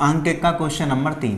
अंक 1 का question number 3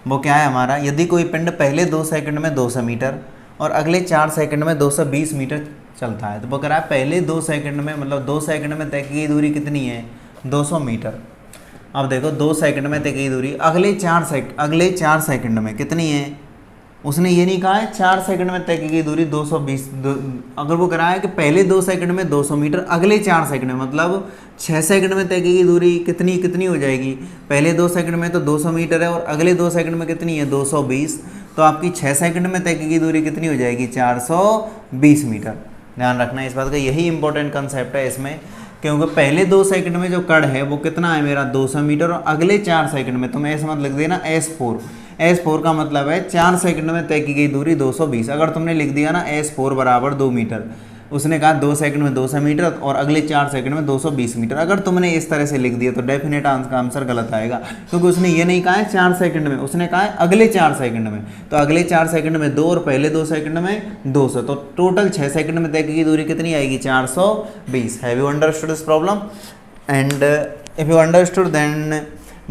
वो क्या है हमारा, यदि कोई पिंड पहले 2 सेकंड में 200 मीटर और अगले 4 सेकंड में 220 मीटर चलता है, तो वो कह रहा है पहले 2 सेकंड में, मतलब 2 सेकंड में तय की दूरी कितनी है, 200 मीटर। अब देखो 2 सेकंड में तय की दूरी अगले 4 सेकंड में कितनी है, उसने ये नहीं कहा है 4 सेकंड में तय की गई दूरी 220। अगर वो करा है कि पहले 2 सेकंड में 200 मीटर, अगले 4 सेकंड में, मतलब 6 सेकंड में तय की गई दूरी कितनी हो जाएगी, पहले 2 सेकंड में तो 200 मीटर है और अगले 2 सेकंड में कितनी है 220, तो आपकी 6 सेकंड में तय की गई दूरी कितनी हो जाएगी 420 मीटर। ध्यान रखना इस बात का, यही इंपॉर्टेंट कंसेप्ट है इसमें, क्योंकि पहले 2 सेकंड में जो कड़ है वो कितना है मेरा 200 मीटर और अगले 4 सेकंड में, तो मैं ऐसे मत लिख देना S4 का मतलब है 4 सेकंड में तय की गई दूरी 220। अगर तुमने लिख दिया ना S4 बराबर 2 मीटर, उसने कहा 2 सेकंड में 200 मीटर और अगले 4 सेकंड में 220 मीटर, अगर तुमने इस तरह से लिख दिया तो डेफिनेट आंसर गलत आएगा, क्योंकि उसने ये नहीं कहा है 4 सेकंड में, उसने कहा है अगले 4 सेकंड में। तो अगले 4 सेकंड में 2 और पहले 2 सेकंड में 200, तो टोटल 6 सेकंड में तय की गई दूरी कितनी आएगी 420। Have you understood this problem? And if you understood then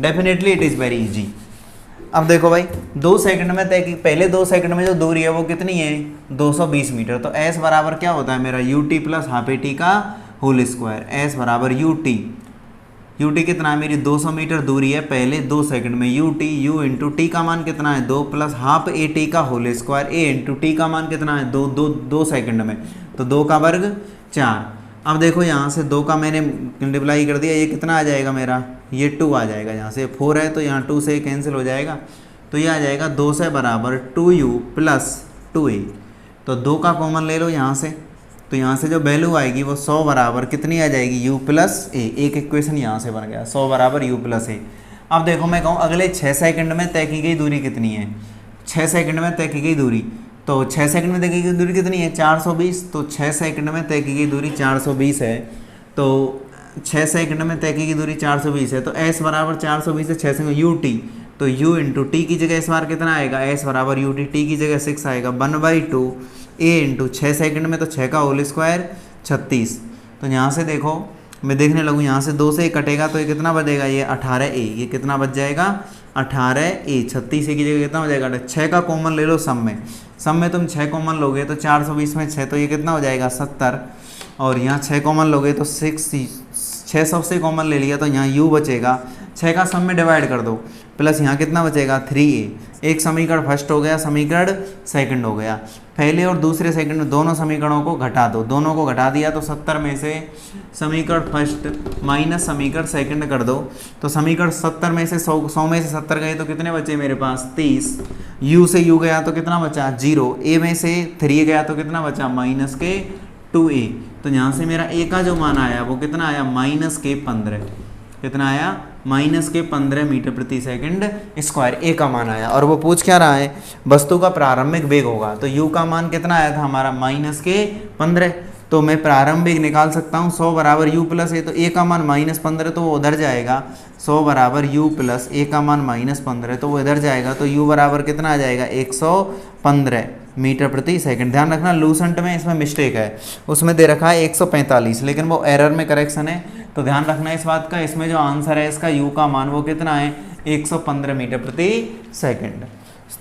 definitely it is very easy. अब देखो भाई 2 सेकंड में तय की, पहले 2 सेकंड में जो दूरी है वो कितनी है 220 मीटर, तो S बराबर क्या होता है मेरा UT प्लस हाफ AT का होल स्क्वायर। S बराबर UT कितना है मेरी 200 मीटर दूरी है पहले 2 सेकंड में, U इंटू टी का मान कितना है 2 प्लस हाफ AT का whole square, A into T का मान कितना है 2 सेकंड में, तो 2 का वर्ग 4। अब देखो यहाँ से 2 का मैंने मल्टीप्लाई कर दिया, ये कितना आ जाएगा मेरा, ये 2 आ जाएगा, यहाँ से 4 है तो यहाँ 2 से कैंसिल हो जाएगा, तो ये आ जाएगा 2 से बराबर 2U प्लस 2A। तो 2 का कॉमन ले लो यहाँ से, तो यहाँ से जो वैल्यू आएगी वो 100 बराबर कितनी आ जाएगी U प्लस A। एक इक्वेशन यहाँ से बन गया 100 बराबर U प्लस A। अब देखो मैं कहूँ अगले 6 सेकंड में तय की गई दूरी कितनी है, 6 सेकंड में तय की गई दूरी, तो 6 सेकंड में तय की गई दूरी कितनी है 420, तो 6 सेकंड में तय की गई दूरी 420 है, तो 6 सेकंड में तय की गई दूरी 420 है, तो S बराबर 420 है 6 सेकंड UT, तो U इंटू टी की जगह इस बार कितना आएगा S बराबर UT, टी की जगह 6 आएगा 1/2 A इंटू 6 सेकंड में तो 6 का होल स्क्वायर 36। तो यहाँ से देखो मैं देखने लगूँ, यहाँ से 2 से कटेगा तो ये कितना बचेगा, ये 18A, ये कितना बच जाएगा 18A, 36 की जगह कितना हो जाएगा 6 का कॉमन ले लो सम में तुम 6 कॉमन लोगे तो 420 में 6, तो ये कितना हो जाएगा 70, और यहाँ 6 कॉमन लोगे तो 6 सबसे कॉमन ले लिया तो यहाँ U बचेगा, 6 का सम में डिवाइड कर दो, प्लस यहाँ कितना बचेगा 3A। एक समीकरण फर्स्ट हो गया, समीकरण सेकंड हो गया, पहले और दूसरे सेकंड में दोनों समीकरणों को घटा दो, दोनों को घटा दिया तो 70 में से समीकरण फर्स्ट माइनस समीकरण सेकंड कर दो, तो समीकरण 70 में से 100 में से 70 गए तो कितने बचे मेरे पास 30, U से U गया तो कितना बचा 0, A में से 3 गया तो कितना बचा माइनस के 2A। तो यहाँ से मेरा A का जो मान आया वो कितना आया माइनस के 15, कितना आया माइनस के 15 मीटर प्रति सेकंड स्क्वायर A का मान आया। और वो पूछ क्या रहा है, वस्तु का प्रारंभिक वेग होगा, तो U का मान कितना आया था हमारा माइनस के 15, तो मैं प्रारंभिक निकाल सकता हूँ 100 बराबर U प्लस A, तो A का मान -15 तो वो उधर जाएगा, 100 बराबर U प्लस A का मान -15 तो वो इधर जाएगा, तो U बराबर कितना आ जाएगा 115 मीटर प्रति सेकंड। ध्यान रखना लूसेंट में इसमें मिस्टेक है, उसमें दे रखा है 145, लेकिन वो एरर में करेक्शन है, तो ध्यान रखना इस बात का। इसमें जो आंसर है इसका U का मान वो कितना है 115 मीटर प्रति सेकंड।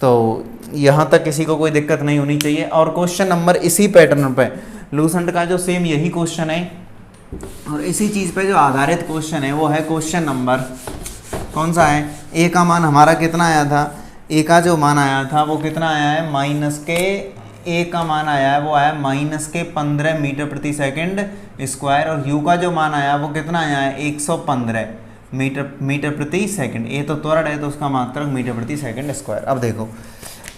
तो यहाँ तक किसी को कोई दिक्कत नहीं होनी चाहिए। और क्वेश्चन नंबर इसी पैटर्न पे लूसेंट का जो सेम यही क्वेश्चन है और इसी चीज़ पे जो आधारित क्वेश्चन है वो है क्वेश्चन नंबर कौन सा है, A का मान हमारा कितना आया था, A का जो मान आया था वो कितना आया है माइनस के, A का मान आया है वो आया माइनस के 15 मीटर प्रति सेकंड स्क्वायर, और U का जो मान आया वो कितना आया है 115 मीटर प्रति सेकंड। A तो त्वरण है तो उसका मात्रक मीटर प्रति सेकंड स्क्वायर। अब देखो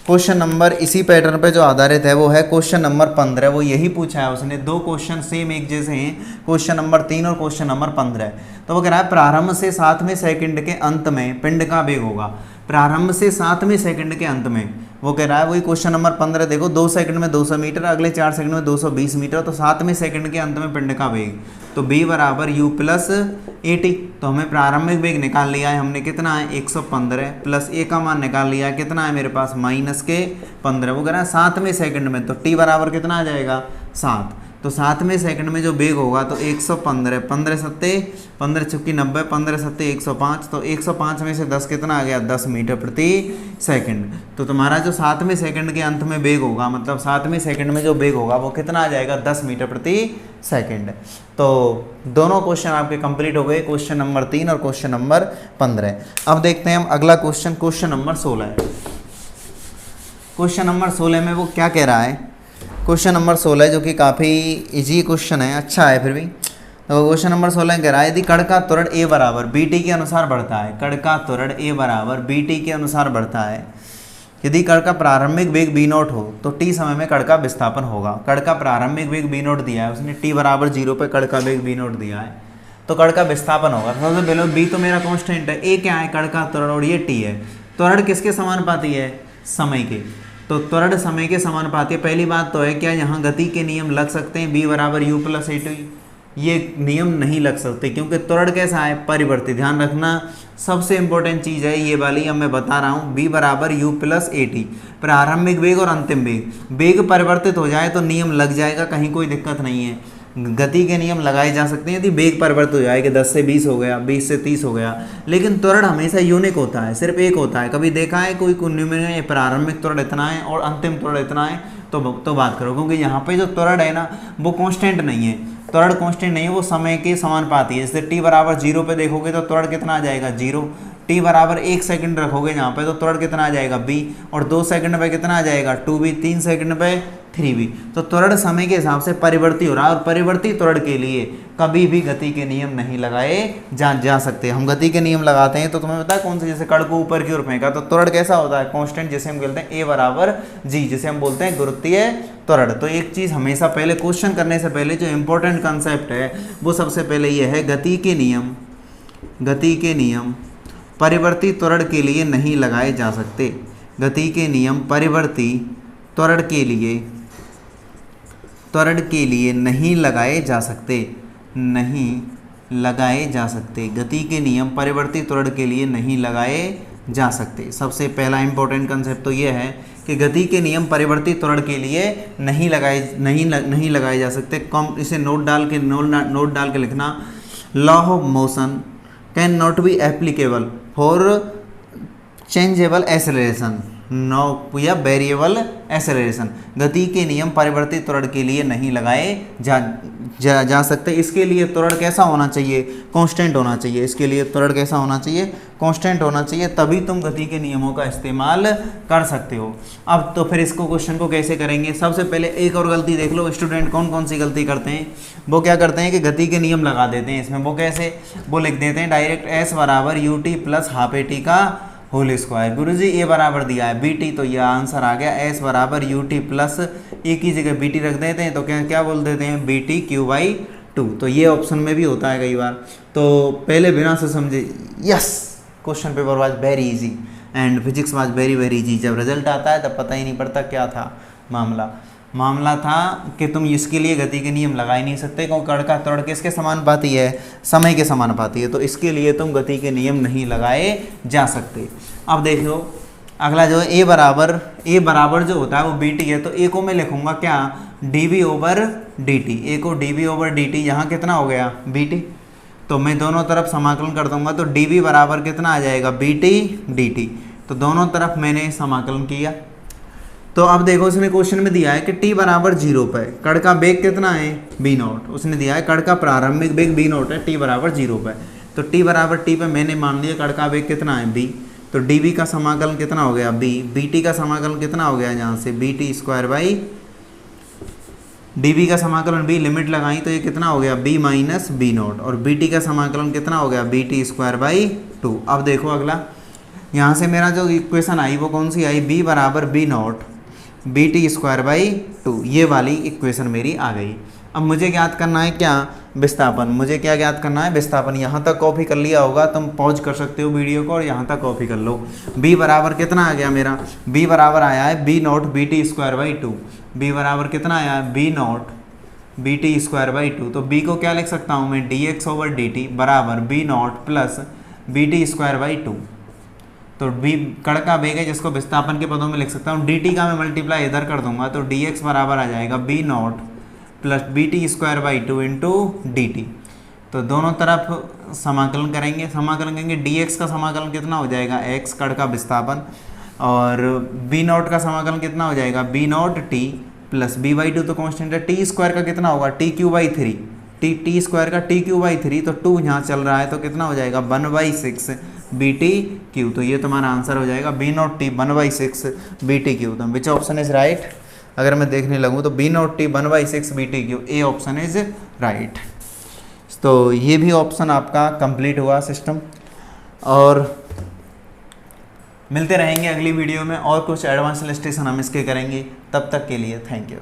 क्वेश्चन नंबर इसी पैटर्न पे जो आधारित है वो है क्वेश्चन नंबर 15, वो यही पूछा है उसने, दो क्वेश्चन सेम एक जैसे हैं, क्वेश्चन नंबर 3 और क्वेश्चन नंबर 15। तो वो कह रहा है प्रारंभ से 7वें सेकंड के अंत में पिंड का वेग होगा, प्रारंभ से 7वें सेकंड के अंत में, वो कह रहा है वही क्वेश्चन नंबर 15। देखो 2 सेकंड में 200 मीटर, अगले 4 सेकंड में 220 मीटर, तो 7वें सेकंड के अंत में पिंड का वेग, तो B बराबर U प्लस AT। तो हमें प्रारंभिक वेग निकाल लिया है हमने, कितना है 115 प्लस A का मान निकाल लिया है, कितना है मेरे पास माइनस के 15। वो कह रहा है 7वें सेकंड में, तो T बराबर कितना आ जाएगा 7। तो 7वें सेकंड में जो वेग होगा तो 115, 15 सत्ते 15 चुक्की 90, 15 सत्ते 105, तो 105 में से 10 कितना आ गया 10 मीटर प्रति सेकंड। तो तुम्हारा जो 7वें सेकंड के अंत में वेग होगा, मतलब 7वें सेकंड में जो वेग होगा वो कितना आ जाएगा 10 मीटर प्रति सेकंड। तो दोनों क्वेश्चन आपके कंप्लीट हो गए, क्वेश्चन नंबर 3 और क्वेश्चन नंबर 15। अब देखते हैं हम अगला क्वेश्चन, क्वेश्चन नंबर 16 है। क्वेश्चन नंबर 16 में वो क्या कह रहा है, क्वेश्चन नंबर 16 जो कि काफ़ी इजी क्वेश्चन है, अच्छा है फिर भी। तो क्वेश्चन नंबर 16 कह रहा है यदि कण का त्वरण a बराबर bt के अनुसार बढ़ता है, कण का त्वरण a बराबर bt के अनुसार बढ़ता है, यदि कण का प्रारंभिक वेग b0 हो तो t समय में कण का विस्थापन होगा। कण का प्रारंभिक वेग b0 दिया है उसने, t बराबर 0 पे कण का वेग b0 दिया है, तो कण का विस्थापन होगा। सबसे पहले b तो मेरा कांस्टेंट है, a क्या है कण का त्वरण और ये t है। त्वरण किसके समानुपाती है, समय के, तो त्वरण समय के समानुपाती है। पहली बात तो है क्या यहाँ गति के नियम लग सकते हैं, b बराबर u प्लस a2, ये नियम नहीं लग सकते क्योंकि त्वरण कैसा है परिवर्ती। ध्यान रखना सबसे इंपॉर्टेंट चीज़ है ये वाली, अब मैं बता रहा हूँ b बराबर u प्लस a t, प्रारंभिक वेग और अंतिम वेग, वेग परिवर्तित हो जाए तो नियम लग जाएगा, कहीं कोई दिक्कत नहीं है। गति के नियम लगाए जा सकते हैं यदि वेग परिवर्तित हो जाए कि 10 से 20 हो गया, 20 से 30 हो गया, लेकिन त्वरण हमेशा यूनिक होता है, सिर्फ एक होता है। कभी देखा है कोई में प्रारंभिक त्वरण इतना है और अंतिम त्वरण इतना है तो बात करो, क्योंकि यहाँ पे जो त्वरण है ना वो कांस्टेंट नहीं है, त्वरण कांस्टेंट नहीं है, वो समय के समानुपाती है। जैसे t बराबर 0 पे देखोगे तो त्वरण कितना आ जाएगा 0, t बराबर 1 सेकंड रखोगे यहाँ पे तो त्वरण कितना आ जाएगा b, और 2 सेकंड पे कितना आ जाएगा 2b, 3 सेकंड पे 3b। तो त्वरण समय के हिसाब से परिवर्ती हो रहा है, और परिवर्ती त्वरण के लिए कभी भी गति के नियम नहीं लगाए जा सकते। हम गति के नियम लगाते हैं तो तुम्हें पता है कौन से, जैसे कण को ऊपर की ओर फेंका तो त्वरण कैसा होता है कांस्टेंट, जिसे हम बोलते हैं a बराबर g, जिसे हम बोलते हैं गुरुत्वीय त्वरण। तो एक चीज़ हमेशा पहले क्वेश्चन करने से पहले जो इंपॉर्टेंट कंसेप्ट है वो सबसे पहले ये है गति के नियम परिवर्ती त्वरण के लिए नहीं लगाए जा सकते। गति के नियम परिवर्ती त्वरण के लिए नहीं लगाए जा सकते, गति के नियम परिवर्ती त्वरण के लिए नहीं लगाए जा सकते। सबसे पहला इंपॉर्टेंट कंसेप्ट तो ये है कि गति के नियम परिवर्ती त्वरण के लिए नहीं लगाए जा सकते। कम इसे नोट डाल के लिखना, law of motion can not be applicable for changeable acceleration या वेरिएबल एक्सेलरेशन। गति के नियम परिवर्तित त्वरण के लिए नहीं लगाए जा सकते। इसके लिए त्वरण कैसा होना चाहिए, कांस्टेंट होना चाहिए। इसके लिए त्वरण कैसा होना चाहिए, कांस्टेंट होना चाहिए, तभी तुम गति के नियमों का इस्तेमाल कर सकते हो। अब तो फिर इसको क्वेश्चन को कैसे करेंगे, सबसे पहले एक और गलती देख लो स्टूडेंट, कौन कौन सी गलती करते हैं। वो क्या करते हैं कि गति के नियम लगा देते हैं इसमें। वो कैसे, वो लिख देते हैं डायरेक्ट s बराबर U T plus half A T का होल स्क्वायर। गुरु जी ए बराबर दिया है bt, तो यह आंसर आ गया s बराबर यू टी प्लस ए की जगह bt रख देते हैं तो क्या बोल देते हैं bt क्यू बाई 2। तो ये ऑप्शन में भी होता है कई बार, तो पहले बिना से समझे। Yes, question paper was very easy and physics was very very easy. जब रिजल्ट आता है तब पता ही नहीं पड़ता क्या था मामला था कि तुम इसके लिए गति के नियम लगा ही नहीं सकते, क्योंकि कण का त्वरण किसके समानुपाती है, समय के समानुपाती है। तो इसके लिए तुम गति के नियम नहीं लगाए जा सकते। अब देख लो अगला जो है ए बराबर जो होता है वो bt है, तो ए को मैं लिखूंगा क्या dv ओवर dt। ए को dv ओवर dt, यहाँ कितना हो गया bt, तो मैं दोनों तरफ समाकलन कर दूंगा तो dv बराबर कितना आ जाएगा bt dt। तो दोनों तरफ मैंने समाकलन किया। तो अब देखो इसने क्वेश्चन में दिया है कि t बराबर 0 पे कण का वेग कितना है b0, उसने दिया है कण का प्रारंभिक वेग b0 है, t बराबर 0 पे। तो t बराबर t पे मैंने मान लिया कण का वेग कितना है b, तो dv का समाकलन कितना हो गया b, bt का समाकलन कितना हो गया यहाँ से bt स्क्वायर बाई dv का समाकलन b, लिमिट लगाई तो ये कितना हो गया b माइनस b0, और bt का समाकलन कितना हो गया bt स्क्वायर बाई 2। अब देखो अगला, यहाँ से मेरा जो इक्वेशन आई वो कौन सी आई, b बराबर b0 bt स्क्वायर बाई 2, ये वाली इक्वेशन मेरी आ गई। अब मुझे ज्ञात करना है क्या, विस्थापन। मुझे क्या ज्ञात करना है, विस्थापन। यहाँ तक कॉपी कर लिया होगा, तुम पॉज कर सकते हो वीडियो को और यहाँ तक कॉपी कर लो। b बराबर कितना आ गया मेरा, b बराबर आया है b0 bt square by 2। b बराबर कितना आया है b0 bt स्क्वायर बाई 2। तो b को क्या लिख सकता हूँ मैं dx ओवर dt बराबर b0 plus bt square by 2। तो b कण का वेग है जिसको विस्थापन के पदों में लिख सकता हूँ, dt का मैं मल्टीप्लाई इधर कर दूंगा तो dx बराबर आ जाएगा b0 plus B T square by 2 into D T. तो दोनों तरफ समाकलन करेंगे, समाकलन करेंगे डी एक्स का समाकलन कितना हो जाएगा, एक्स कड़ का विस्थापन, और बी नॉट का समाकलन कितना हो जाएगा, B not T plus B by 2 तो कॉन्स्टेंट है, टी स्क्वायर का कितना होगा, T cube by 3, T square का टी क्यू बाई 3, तो 2 यहाँ चल रहा है तो कितना हो जाएगा 1/6 बी टी क्यू। तो ये तुम्हारा आंसर हो जाएगा B not T 1/6 B T cube. तो विच ऑप्शन इज राइट, अगर मैं देखने लगूँ तो B not T 1/6 B T cube, A option is right. तो ये भी ऑप्शन आपका कंप्लीट हुआ सिस्टम, और मिलते रहेंगे अगली वीडियो में और कुछ एडवांस इलस्ट्रेशन हम इसके करेंगे। तब तक के लिए थैंक यू।